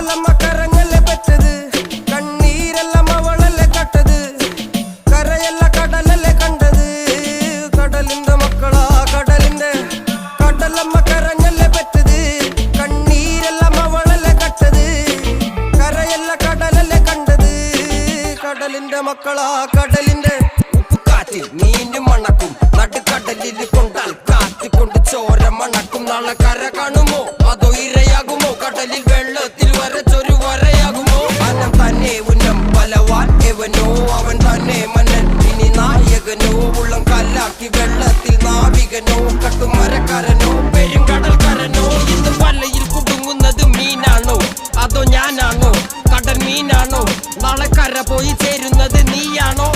കടലമ്മ കരഞ്ഞല്ലേ പെറ്റത്, കണ്ണീരെല്ലാം അവളല്ലേ കട്ടത്, കരയല്ല കടലല്ലേ കണ്ടത്. കടലിന്റെ മക്കളാ കടലിന്റെ, കടലമ്മ കരഞ്ഞല്ലേ പെറ്റത്, കണ്ണീരെല്ലാം അവളല്ലേ കട്ടത്, കരയല്ല കടലല്ലേ കണ്ടത്. കടലിന്റെ മക്കളാ കടലിന്റെ. ഉപ്പുകാറ്റിൽ മീനും മണക്കും, നടുക്കടലിൽ കൊണ്ടാൽ കാറ്റ് കൊണ്ട് ചോര മണക്കും. നാളെ കര കാണുമോ അതോ ഇരയാകുമോ, കടലിൽ വെള്ളത്തിൽ വരച്ചൊരു വരയാകുമോ. അനം തന്നെ ഉന്നം ബലവാൻ എവനോ, അവൻ തന്നെ മന്നൻ ഇനി നായകനോ. ഉള്ളം കല്ലാക്കി വെള്ളത്തിൽ നാവികനോ, കട്ടുമരക്കാരനോ പെരുങ്കടൽക്കാരനോ. ഇന്ന് വലയിൽ കുടുങ്ങുന്നത് മീനാണോ അതോ ഞാനാണോ, കടൽ മീനാണോ. നാളെ കര പോയി ചേരുന്നത് നീയാണോ.